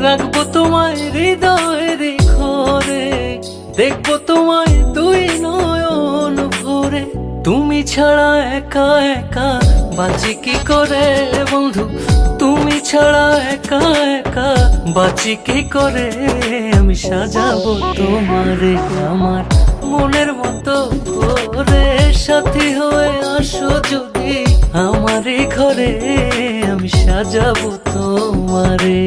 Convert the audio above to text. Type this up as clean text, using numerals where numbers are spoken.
রাখবো তোমায় হৃদয়ের ঘরে, দেখবো তোমায় দুই নয়ন ভরে। তুমি ছাড়া একা একা বাঁচি কি করে বন্ধু, তুমি ছাড়া একা একা বাঁচি কি করে। আমি সাজাবো তোমারে আমার মনের মতো করে, সাথী হয়ে আসো যদি আমারই ঘরে, আমি সাজাবো তোমারে।